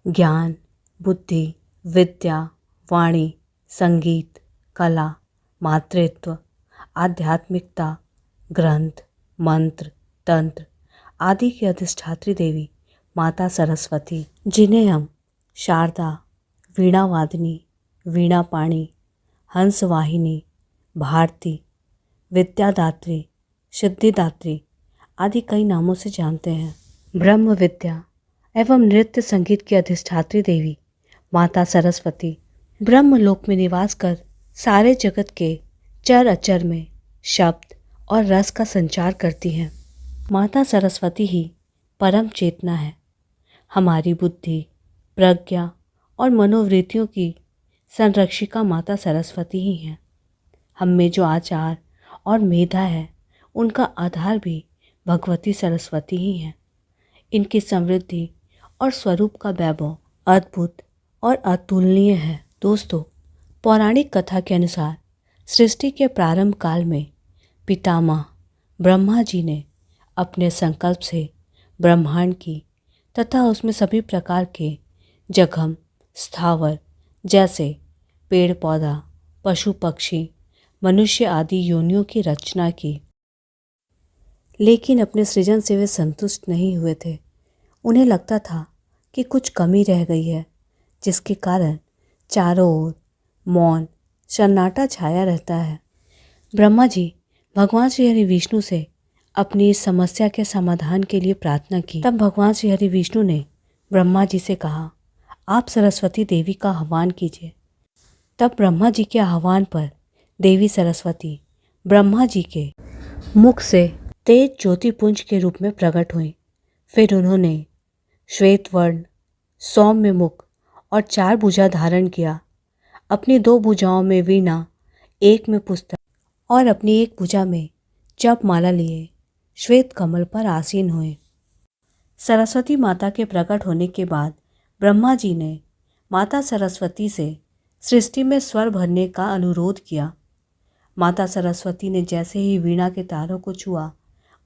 ज्ञान, बुद्धि, विद्या, वाणी, संगीत, कला, मातृत्व, आध्यात्मिकता, ग्रंथ, मंत्र, तंत्र आदि की अधिष्ठात्री देवी माता सरस्वती, जिन्हें हम शारदा, वीणावादिनी, वीणापाणी, हंसवाहिनी, भारती, विद्यादात्री, सिद्धिदात्री आदि कई नामों से जानते हैं। ब्रह्म विद्या एवं नृत्य संगीत की अधिष्ठात्री देवी माता सरस्वती ब्रह्मलोक में निवास कर सारे जगत के चर अचर में शब्द और रस का संचार करती हैं। माता सरस्वती ही परम चेतना है। हमारी बुद्धि, प्रज्ञा और मनोवृत्तियों की संरक्षिका माता सरस्वती ही हैं। हम में जो आचार और मेधा है उनका आधार भी भगवती सरस्वती ही है। इनकी समृद्धि और स्वरूप का वैभव अद्भुत और अतुलनीय है। दोस्तों, पौराणिक कथा के अनुसार सृष्टि के प्रारंभ काल में पितामह ब्रह्मा जी ने अपने संकल्प से ब्रह्मांड की तथा उसमें सभी प्रकार के जघम, स्थावर जैसे पेड़ पौधा, पशु पक्षी, मनुष्य आदि योनियों की रचना की। लेकिन अपने सृजन से वे संतुष्ट नहीं हुए थे। उन्हें लगता था कि कुछ कमी रह गई है, जिसके कारण चारों ओर मौन सन्नाटा छाया रहता है। ब्रह्मा जी भगवान श्री हरि विष्णु से अपनी इस समस्या के समाधान के लिए प्रार्थना की। तब भगवान श्री हरि विष्णु ने ब्रह्मा जी से कहा, आप सरस्वती देवी का आह्वान कीजिए। तब ब्रह्मा जी के आह्वान पर देवी सरस्वती ब्रह्मा जी के मुख से तेज ज्योतिपुंज के रूप में प्रकट हुई। फिर उन्होंने श्वेत वर्ण, सौम्य मुख और 4 भुजा धारण किया। अपनी 2 भुजाओं में वीणा, एक में पुस्तक और अपनी एक भुजा में जप माला लिए श्वेत कमल पर आसीन हुए। सरस्वती माता के प्रकट होने के बाद ब्रह्मा जी ने माता सरस्वती से सृष्टि में स्वर भरने का अनुरोध किया। माता सरस्वती ने जैसे ही वीणा के तारों को छुआ,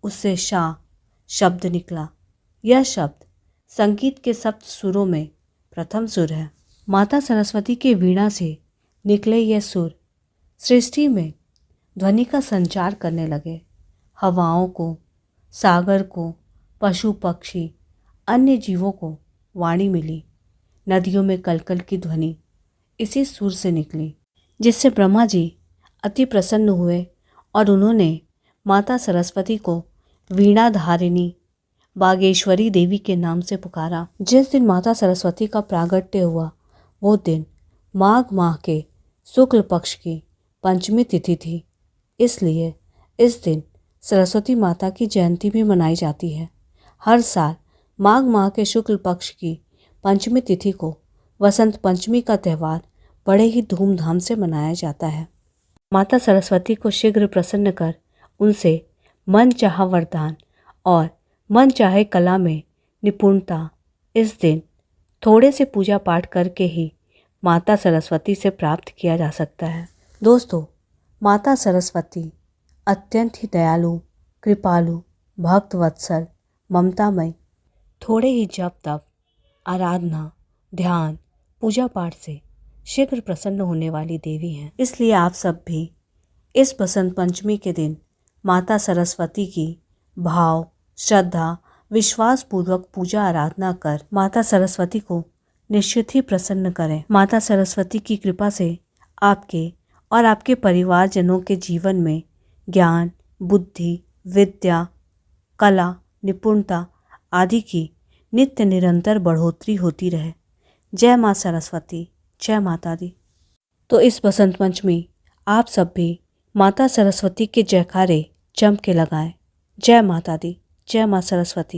उससे शा शब्द निकला। यह शब्द संगीत के सप्त सुरों में प्रथम सुर है। माता सरस्वती के वीणा से निकले यह सुर सृष्टि में ध्वनि का संचार करने लगे। हवाओं को, सागर को, पशु पक्षी, अन्य जीवों को वाणी मिली। नदियों में कलकल की ध्वनि इसी सुर से निकली, जिससे ब्रह्मा जी अति प्रसन्न हुए और उन्होंने माता सरस्वती को वीणाधारिणी बागेश्वरी देवी के नाम से पुकारा। जिस दिन माता सरस्वती का प्रागट्य हुआ वो दिन माघ माह के शुक्ल पक्ष की पंचमी तिथि थी। इसलिए इस दिन सरस्वती माता की जयंती भी मनाई जाती है। हर साल माघ माह के शुक्ल पक्ष की पंचमी तिथि को वसंत पंचमी का त्यौहार बड़े ही धूमधाम से मनाया जाता है। माता सरस्वती को शीघ्र प्रसन्न कर उनसे मन चाहा वरदान और मन चाहे कला में निपुणता इस दिन थोड़े से पूजा पाठ करके ही माता सरस्वती से प्राप्त किया जा सकता है। दोस्तों, माता सरस्वती अत्यंत ही दयालु, कृपालु, भक्त वत्सल, ममतामयी, थोड़े ही जप तप, आराधना, ध्यान, पूजा पाठ से शीघ्र प्रसन्न होने वाली देवी हैं। इसलिए आप सब भी इस बसंत पंचमी के दिन माता सरस्वती की भाव, श्रद्धा, विश्वास पूर्वक पूजा आराधना कर माता सरस्वती को निश्चित ही प्रसन्न करें। माता सरस्वती की कृपा से आपके और आपके परिवारजनों के जीवन में ज्ञान, बुद्धि, विद्या, कला, निपुणता आदि की नित्य निरंतर बढ़ोतरी होती रहे। जय माँ सरस्वती, जय माता दी। तो इस बसंत पंचमी आप सब भी माता सरस्वती के जयकारे जम के लगाएं। जय माता दी, जय माँ सरस्वती।